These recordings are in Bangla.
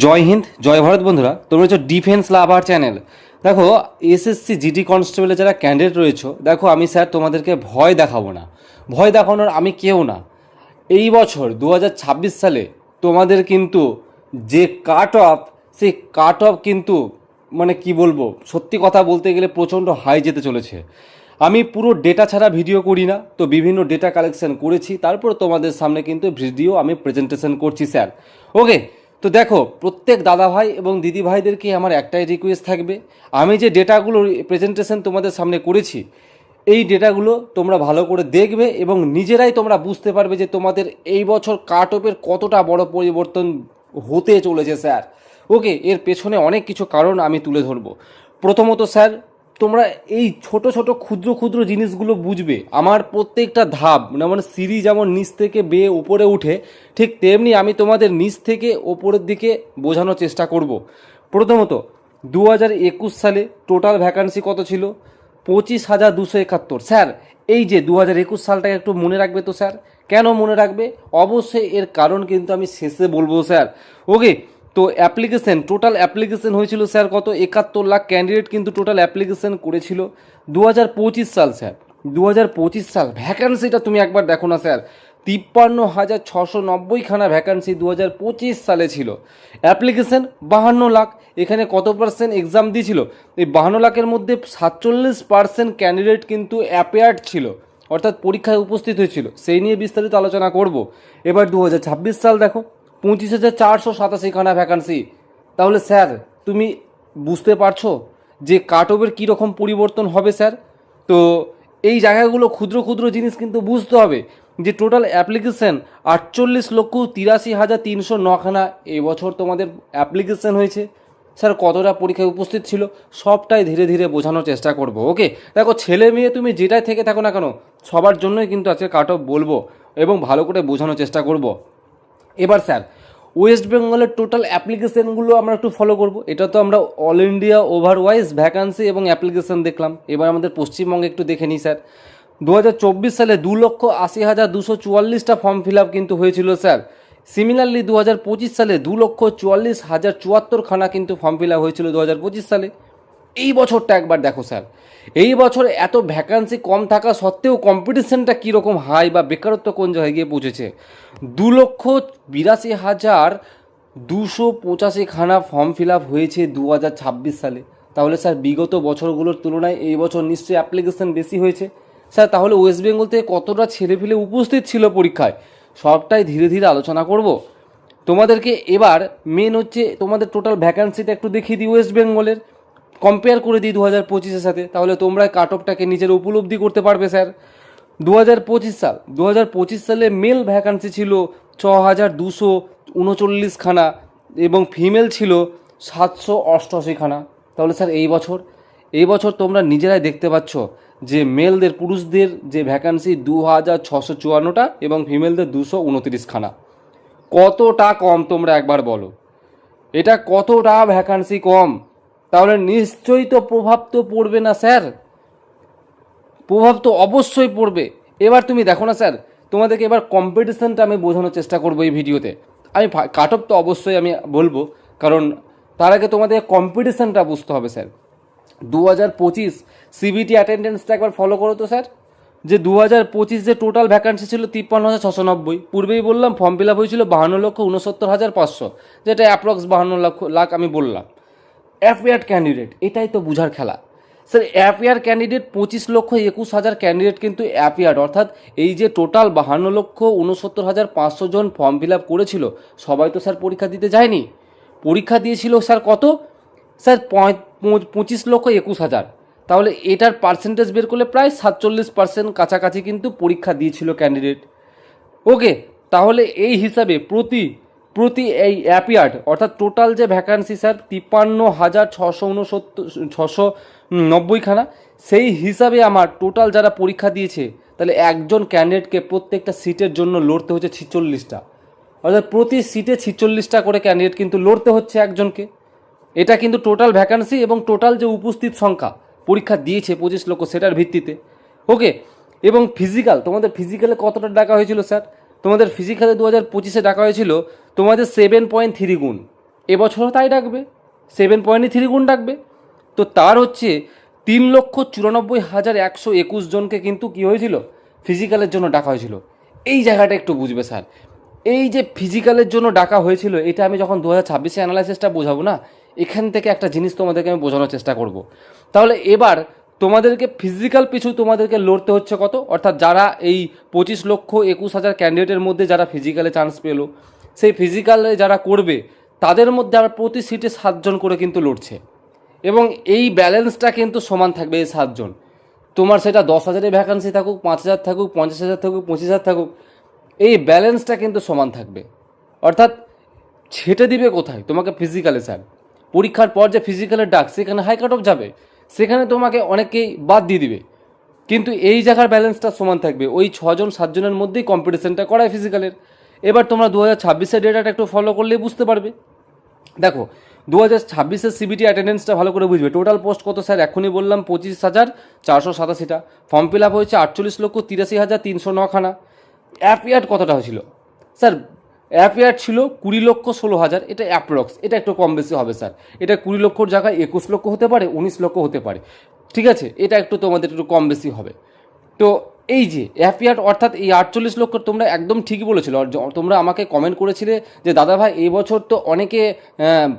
জয় হিন্দ, জয় ভারত বন্ধুরা। তোমরা হচ্ছে ডিফেন্স লাভার চ্যানেল। দেখো, এসএসসি জিডি কনস্টেবলে যারা ক্যান্ডিডেট রয়েছে, দেখো আমি স্যার তোমাদেরকে ভয় দেখাবো না, ভয় দেখানোর আমি কেউ না। এই বছর 2026 সালে তোমাদের কিন্তু যে কাট অফ, সেই কাট অফ কিন্তু মানে কি বলবো, সত্যি কথা বলতে গেলে প্রচণ্ড হাই যেতে চলেছে। আমি পুরো ডেটা ছাড়া ভিডিও করি না, তো বিভিন্ন ডেটা কালেকশন করেছি, তারপর তোমাদের সামনে কিন্তু ভিডিও আমি প্রেজেন্টেশন করছি স্যার। ওকে, তো দেখো প্রত্যেক দাদা ভাই এবং দিদি ভাইদেরকে আমার একটাই রিকোয়েস্ট থাকবে, আমি যে ডেটাগুলো প্রেজেন্টেশন তোমাদের সামনে করেছি, এই ডেটাগুলো তোমরা ভালো করে দেখবে এবং নিজেরাই তোমরা বুঝতে পারবে যে তোমাদের এই বছর কাট অফের কতটা বড় পরিবর্তন হতে চলেছে স্যার। ওকে, এর পেছনে অনেক কিছু কারণ আমি তুলে ধরবো। প্রথমত স্যার, তোমরা এই ছোট ছোট ক্ষুদ্র ক্ষুদ্র জিনিসগুলো বুঝবে। আমার প্রত্যেকটা ধাপ মানে সিঁড়ি যেমন নিচ থেকে বেয়ে উপরে উঠে, ঠিক তেমনি আমি তোমাদের নিচ থেকে ওপরের দিকে বোঝানোর চেষ্টা করব। প্রথমত 2021 সালে টোটাল ভ্যাকান্সি কত ছিল? 25,271। স্যার, এই যে 2021 সালটাকে একটু মনে রাখবে তো স্যার। কেন মনে রাখবে? অবশ্যই এর কারণ কিন্তু আমি শেষে বলবো স্যার। ওকে, তো অ্যাপ্লিকেশন, টোটাল অ্যাপ্লিকেশন হয়েছিল স্যার কত? 71 লাখ ক্যান্ডিডেট কিন্তু টোটাল অ্যাপ্লিকেশন করেছিল। 2025 সাল স্যার, 2025 সাল ভ্যাকান্সিটা তুমি একবার দেখো না স্যার। 53,690খানা ভ্যাকান্সি 2025 সালে ছিল। অ্যাপ্লিকেশন 52 লাখ। এখানে কত পার্সেন্ট এক্সাম দিয়েছিল? এই 52 লাখের মধ্যে 47% ক্যান্ডিডেট কিন্তু অ্যাপেয়ার্ড ছিল, অর্থাৎ পরীক্ষায় উপস্থিত হয়েছিল। সেই নিয়ে বিস্তারিত আলোচনা করব। এবার 2026 সাল দেখো, 25,487খানা ভ্যাকান্সি। তাহলে স্যার তুমি বুঝতে পারছো যে কাট অফের কীরকম পরিবর্তন হবে স্যার। তো এই জায়গাগুলো ক্ষুদ্র ক্ষুদ্র জিনিস কিন্তু বুঝতে হবে যে টোটাল অ্যাপ্লিকেশান 48,83,309খানা এবছর তোমাদের অ্যাপ্লিকেশান হয়েছে। স্যার কতটা পরীক্ষায় উপস্থিত ছিল সবটাই ধীরে ধীরে বোঝানোর চেষ্টা করব। ওকে, দেখো ছেলে মেয়ে তুমি যেটাই থেকে থাকো না কেন, সবার জন্যই কিন্তু আজকে কাট অফ বলবো এবং ভালো করে বোঝানোর চেষ্টা করব। এবার স্যার, ওয়েস্ট বেঙ্গলের টোটাল অ্যাপ্লিকেশানগুলো আমরা একটু ফলো করব। এটা তো আমরা অল ইন্ডিয়া ওভারওয়াইজ ভ্যাকান্সি এবং অ্যাপ্লিকেশান দেখলাম। এবার আমাদের পশ্চিমবঙ্গে একটু দেখে নিই স্যার। 2024 সালে 2,80,244টা ফর্ম ফিল আপ কিন্তু হয়েছিল স্যার। সিমিলারলি 2025 সালে 2,44,074খানা কিন্তু ফর্ম ফিল আপ হয়েছিল 2025 সালে। এই বছরটা একবার দেখো স্যার, এই বছর এত ভ্যাকান্সি কম থাকা সত্ত্বেও কম্পিটিশনটা কীরকম হাই বা বেকারত্ব কোন জায়গায় গিয়ে পৌঁছেছে। 2,82,285খানা ফর্ম ফিল আপ হয়েছে 2026 সালে। তাহলে স্যার বিগত বছরগুলোর তুলনায় এই বছর নিশ্চয়ই অ্যাপ্লিকেশন বেশি হয়েছে স্যার। তাহলে ওয়েস্ট বেঙ্গল থেকে কতটা ছেলেপিলে উপস্থিত ছিল পরীক্ষায়, সবটাই ধীরে ধীরে আলোচনা করব তোমাদেরকে। এবার মেন হচ্ছে তোমাদের টোটাল ভ্যাকান্সিটা একটু দেখিয়ে দিই ওয়েস্ট বেঙ্গলের, কম্পেয়ার করে দিই 2025-এর সাথে, তাহলে তোমরা কাট অফটাকে নিজের উপলব্ধি করতে পারবে স্যার। 2025 সালে মেল ভ্যাকান্সি ছিল 6,239খানা এবং ফিমেল ছিল 788খানা। তাহলে স্যার এই বছর তোমরা নিজেরাই দেখতে পাচ্ছ যে মেলদের, পুরুষদের যে ভ্যাকান্সি 2,654টা এবং ফিমেলদের 229খানা। কতটা কম তোমরা একবার বলো, এটা কতটা ভ্যাকান্সি কম? তাহলে নিশ্চয়ই তো প্রভাব তো পড়বে না স্যার, প্রভাব তো অবশ্যই পড়বে। এবার তুমি দেখো না স্যার, তোমাদেরকে এবার কম্পিটিশনটা আমি বোঝানোর চেষ্টা করবো এই ভিডিওতে। আমি কাট অফ তো অবশ্যই আমি বলবো, কারণ তার আগে তোমাদের কম্পিটিশনটা বুঝতে হবে স্যার। 2025 সিবিটি অ্যাটেন্ডেন্সটা একবার ফলো করো তো স্যার। যে 2025 যে টোটাল ভ্যাকান্সি ছিল 53,690, পূর্বেই বললাম ফর্ম ফিল আপ হয়েছিল 52,69,500, যেটা অ্যাপ্রক্স 52 লাখ আমি বললাম। অ্যাপিয়ার্ড ক্যান্ডিডেট, এটাই তো বুঝার খেলা স্যার। অ্যাপিয়ার ক্যান্ডিডেট 25,21,000 ক্যান্ডিডেট কিন্তু অ্যাপিয়ার্ড, অর্থাৎ এই যে টোটাল 52,69,500 জন ফর্ম ফিল আপ করেছিল, সবাই তো স্যার পরীক্ষা দিতে যায়নি। পরীক্ষা দিয়েছিল স্যার কত? স্যার 25,21,000। তাহলে এটার পার্সেন্টেজ বের করলে প্রায় 47% কাছাকাছি কিন্তু পরীক্ষা দিয়েছিল ক্যান্ডিডেট। ওকে, তাহলে এই হিসাবে প্রতি এই অ্যাপিয়ার্ড, অর্থাৎ টোটাল যে ভ্যাকান্সি স্যার 53,690খানা, সেই হিসাবে আমার টোটাল যারা পরীক্ষা দিয়েছে, তাহলে একজন ক্যান্ডিডেটকে প্রত্যেকটা সিটের জন্য লড়তে হচ্ছে 46টা, অর্থাৎ প্রতি সিটে 46টা করে ক্যান্ডিডেট কিন্তু লড়তে হচ্ছে একজনকে। এটা কিন্তু টোটাল ভ্যাকান্সি এবং টোটাল যে উপস্থিত সংখ্যা পরীক্ষা দিয়েছে 25 লক্ষ, সেটার ভিত্তিতে। ওকে, এবং ফিজিক্যাল, তোমাদের ফিজিক্যালে কতটা ডাকা হয়েছিল স্যার? তোমাদের ফিজিক্যালে 2025-এ ডাকা হয়েছিল তোমাদের 7.3 গুণ, এবছরও তাই ডাকবে, 7.3 গুণ ডাকবে। তো তার হচ্ছে 3,94,121 জনকে কিন্তু কী হয়েছিল, ফিজিক্যালের জন্য ডাকা হয়েছিল। এই জায়গাটা একটু বুঝবে স্যার, এই যে ফিজিক্যালের জন্য ডাকা হয়েছিল, এটা আমি যখন 2026-এ অ্যানালাইসিসটা বোঝাবো না, এখান থেকে একটা জিনিস তোমাদেরকে আমি বোঝানোর চেষ্টা করব। তাহলে এবার তোমাদেরকে ফিজিক্যাল পিছু তোমাদেরকে লড়তে হচ্ছে কত, অর্থাৎ যারা এই 25,21,000 ক্যান্ডিডেটের মধ্যে যারা ফিজিক্যালে চান্স পেলো, সেই ফিজিক্যালে যারা করবে তাদের মধ্যে আর প্রতি সিটে 7 জন করে কিন্তু লড়ছে, এবং এই ব্যালেন্সটা কিন্তু সমান থাকবে। এই 7 জন, তোমার সেটা 10,000-এ ভ্যাকান্সি থাকুক, 5,000 থাকুক, 50,000 থাকুক, 25,000 থাকুক, এই ব্যালেন্সটা কিন্তু সমান থাকবে। অর্থাৎ ছেটে দিবে কোথায়, তোমাকে ফিজিক্যালে স্যার। পরীক্ষার পর যে ফিজিক্যালের ডাক, সেখানে হাই কাট অফ যাবে, সেখানে তোমাকে অনেকেই বাদ দিয়ে দিবে, কিন্তু এই জায়গার ব্যালেন্সটা সমান থাকবে। ওই 6জন 7 জনের মধ্যেই কম্পিটিশনটা করায় ফিজিক্যালের। এবার তোমরা 2026-এর ডেটাটা একটু ফলো করলেই বুঝতে পারবে। দেখো 2026-এর সিবিটি অ্যাটেন্ডেন্সটা ভালো করে বুঝবে। টোটাল পোস্ট কত স্যার, এখনই বললাম 25,487টা। ফর্ম ফিল আপ হয়েছে 48,83,309খানা। অ্যাপিয়ার্ড কতটা হয়েছিল স্যার, অ্যাপিয়ার্ড ছিল 20,16,000। এটা অ্যাপ্রক্স, এটা একটু কম বেশি হবে স্যার। এটা 20 লক্ষর জায়গায় 21 লক্ষ হতে পারে, 19 লক্ষ হতে পারে, ঠিক আছে, এটা একটু তোমাদের একটু কম বেশি হবে। তো এই যে অ্যাপিয়ার্ড অর্থাৎ এই 48 লক্ষ, তোমরা একদম ঠিকই বলেছিল। তোমরা আমাকে কমেন্ট করেছিলে যে দাদা ভাই এবছর তো অনেকে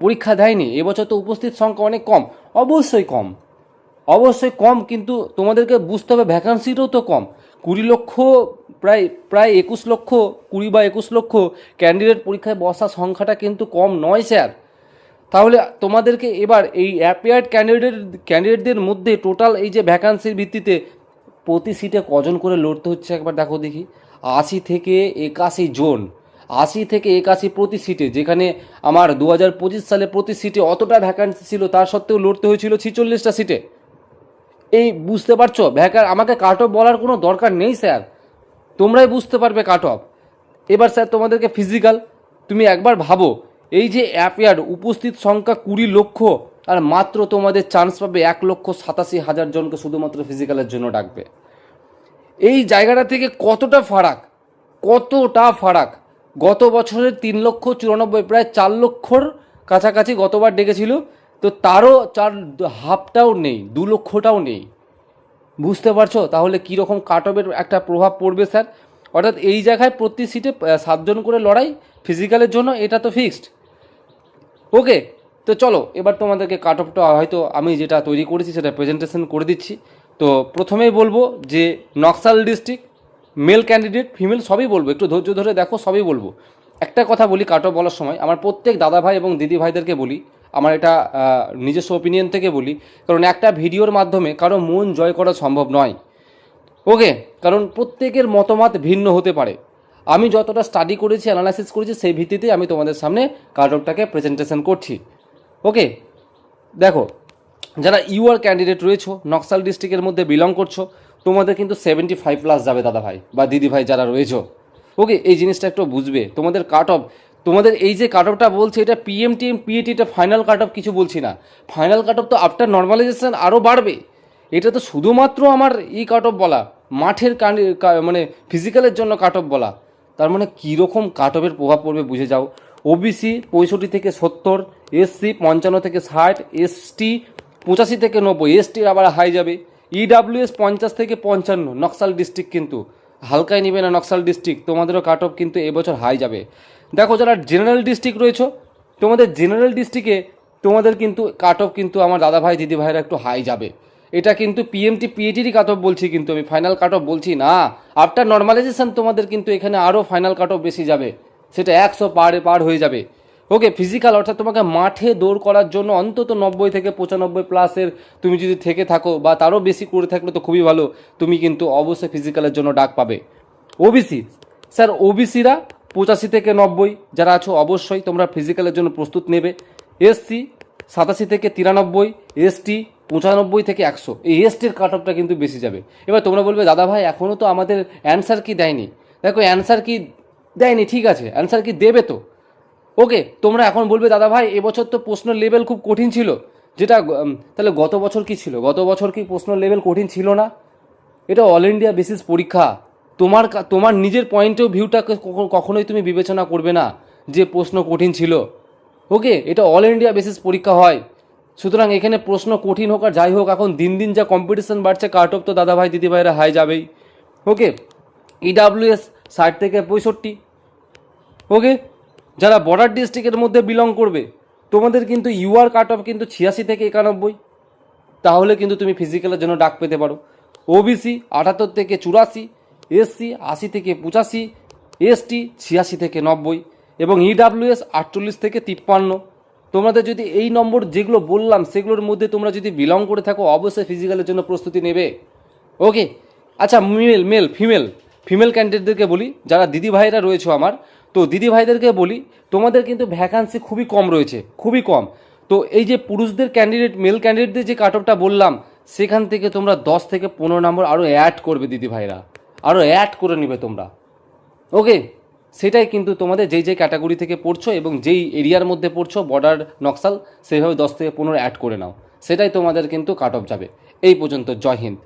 পরীক্ষা দেয়নি, এবছর তো উপস্থিত সংখ্যা অনেক কম। অবশ্যই কম, অবশ্যই কম, কিন্তু তোমাদেরকে বুঝতে হবে ভ্যাকান্সিটাও তো কম। 20 লক্ষ, প্রায় 21 লক্ষ, 20 বা 21 লক্ষ ক্যান্ডিডেট পরীক্ষায় বসার সংখ্যাটা কিন্তু কম নয় স্যার। তাহলে তোমাদেরকে এবার এই অ্যাপিয়ার্ড ক্যান্ডিডেটদের মধ্যে টোটাল এই যে ভ্যাকান্সির ভিত্তিতে প্রতি সিটে কজন করে লড়তে হচ্ছে একবার দেখো দেখি। 80 থেকে 81 জন, 80 থেকে 81 প্রতি সিটে, যেখানে আমার 2025 সালে প্রতি সিটে অতটা ভ্যাকান্সি ছিল, তার সত্ত্বেও লড়তে হয়েছিল 46টা সিটে। এই বুঝতে পারছো, আমাকে কাট অফ বলার কোনো দরকার নেই স্যার, তোমরাই বুঝতে পারবে কাট অফ। এবার স্যার তোমাদেরকে ফিজিক্যাল, তুমি একবার ভাবো, এই যে অ্যাপিয়ার্ড উপস্থিত সংখ্যা 20 লক্ষ, আর মাত্র তোমাদের চান্স পাবে 1,87,000 জনকে শুধুমাত্র ফিজিক্যালের জন্য ডাকবে। এই জায়গাটা থেকে কতটা ফারাক, কতটা ফারাক। গত বছরের 3,94,000, প্রায় 4 লক্ষর কাছাকাছি গতবার ডেকেছিল, তো তারও হাফটাও নেই, 2 লক্ষটাও নেই। বুঝতে পারছো তাহলে কীরকম কাট অফের একটা প্রভাব পড়বে স্যার। অর্থাৎ এই জায়গায় প্রতি সিটে 7 জন করে লড়াই ফিজিক্যালের জন্য, এটা তো ফিক্সড। ওকে, তো চলো এবার তোমাদেরকে কাট অফটা হয়তো আমি যেটা তৈরি করেছি সেটা প্রেজেন্টেশন করে দিচ্ছি। তো প্রথমেই বলবো যে Naxal district, male candidate female সবই বলবো, একটু ধৈর্য ধরে দেখো, সবই বলবো। একটা কথা বলি কাট অফ বলার সময়, আমার প্রত্যেক দাদা ভাই এবং দিদি ভাইদেরকে বলি, আমার এটা নিজস্ব ওপিনিয়ন থেকে বলি, কারণ একটা ভিডিওর মাধ্যমে কারো মন জয় করা সম্ভব নয়। ওকে, কারণ প্রত্যেকের মতামত ভিন্ন হতে পারে। আমি যতটা স্টাডি করেছি, অ্যানালাইসিস করেছি, সেই ভিত্তিতে আমি তোমাদের সামনে কাট অফটাকে প্রেজেন্টেশন করছি। ওকে, দেখো যারা ইউআর ক্যান্ডিডেট রয়েছো, নকশাল ডিস্ট্রিক্টের মধ্যে বিলং করছো, তোমাদের কিন্তু 75+ যাবে দাদা ভাই বা দিদি ভাই যারা রয়েছো। ওকে, এই জিনিসটা একটু বুঝবে। তোমাদের কাট অফ, তোমাদের এই যে কাট অফটা বলছে, এটা পিএমটিএম পিএটি, এটা ফাইনাল কাট অফ কিছু বলছি না। ফাইনাল কাট অফ তো আফটার নর্মালাইজেশন আরও বাড়বে। এটা তো শুধুমাত্র আমার কাট অফ বলা, মাঠের মানে ফিজিক্যালের জন্য কাট অফ বলা। তার মানে কীরকম কাট অফের প্রভাব পড়বে বুঝে যাও। ওবিসি 65 থেকে 70, এসসি 55 থেকে 60, এসটি 85 থেকে 90, এসটির আবার হাই যাবে। ইডাব্লিউএস 50 থেকে 55। নকশাল ডিস্ট্রিক্ট কিন্তু হালকায় নিবে না, নকশাল ডিস্ট্রিক্ট তোমাদেরও কাট অফ কিন্তু এবছর হাই যাবে। দেখো যারা জেনারেল ডিস্ট্রিক্ট রয়েছে, তোমাদের জেনারেল ডিস্ট্রিক্টে তোমাদের কিন্তু কাট অফ কিন্তু আমার দাদা ভাই দিদি ভাইরা একটু হাই যাবে। এটা কিন্তু পিএমটি পিএটিরই কাট অফ বলছি, কিন্তু আমি ফাইনাল কাট অফ বলছি না। আফটার নর্মালাইজেশন তোমাদের কিন্তু এখানে আরও ফাইনাল কাট অফ বেশি যাবে, সেটা 100 পার হয়ে যাবে। ওকে, ফিজিক্যাল অর্থাৎ তোমাকে মাঠে দৌড় করার জন্য অন্তত 90 থেকে 95+-এর তুমি যদি থেকে থাকো, বা তারও বেশি করে থাকলে তো খুবই ভালো, তুমি কিন্তু অবশ্যই ফিজিক্যালের জন্য ডাক পাবে। ওবিসি স্যার, ওবিসিরা 85 থেকে 90 যারা আছো, অবশ্যই তোমরা ফিজিক্যালের জন্য প্রস্তুত নেবে। এসসি 87 থেকে 93, এসটি 95 থেকে 100। এই এসটির কাট অফটা কিন্তু বেশি যাবে। এবার তোমরা বলবে দাদা ভাই এখনও তো আমাদের অ্যান্সার কি দেয়নি। দেখো অ্যান্সার কি দেয়নি, ঠিক আছে, অ্যান্সার কি দেবে তো। ওকে, তোমরা এখন বলবে দাদা ভাই এবছর তো প্রশ্ন লেভেল খুব কঠিন ছিল, যেটা তাহলে গত বছর কি ছিল? গত বছর কি প্রশ্ন লেভেল কঠিন ছিল না? এটা অল ইন্ডিয়া বেসিস পরীক্ষা। তোমার নিজের পয়েন্ট অফ ভিউটাকে কখনোই তুমি বিবেচনা করবে না যে প্রশ্ন কঠিন ছিল। ওকে, এটা অল ইন্ডিয়া বেসিস পরীক্ষা হয়। সুতরাং এখানে প্রশ্ন কঠিন হোক আর যাই হোক, এখন দিন দিন যা কম্পিটিশন বাড়ছে, কাট অফ তো দাদাভাই দিদিভাইরা হাই যাবেই। ওকে, ইডাব্লিউএস 60 থেকে 65। ওকে, যারা বর্ডার ডিস্ট্রিক্টের মধ্যে বিলং করবে তোমাদের কিন্তু ইউআর কাট অফ কিন্তু 86 থেকে 91, তাহলে কিন্তু তুমি ফিজিক্যালের জন্য ডাক পেতে পারো। ওবিসি 78 থেকে 84, এসসি 80 থেকে 85, এসটি 86 থেকে 90 এবং ইডাব্লিউএস 48 থেকে 53। তোমাদের যদি এই নম্বর যেগুলো বললাম সেগুলোর মধ্যে তোমরা যদি বিলং করে থাকো অবশ্যই ফিজিক্যালের জন্য প্রস্তুতি নেবে। ওকে, আচ্ছা ফিমেল ক্যান্ডিডেটদেরকে বলি, যারা দিদি ভাইরা রয়েছে আমার, তো দিদি ভাইদেরকে বলি তোমাদের কিন্তু ভ্যাকান্সি খুবই কম রয়েছে, খুবই কম। তো এই যে পুরুষদের ক্যান্ডিডেট, মেল ক্যান্ডিডেটদের যে কাট অফটা বললাম, সেখান থেকে তোমরা 10 থেকে 15 নম্বর আরও অ্যাড করবে দিদি ভাইরা, আরও অ্যাড করে নেবে তোমরা। ওকে, সেটাই কিন্তু তোমাদের যেই যেই ক্যাটাগরি থেকে পড়ছো এবং যেই এরিয়ার মধ্যে পড়ছো বর্ডার নকশাল, সেইভাবে 10 থেকে 15 অ্যাড করে নাও, সেটাই তোমাদের কিন্তু কাট অফ যাবে। এই পর্যন্ত, জয় হিন্দ।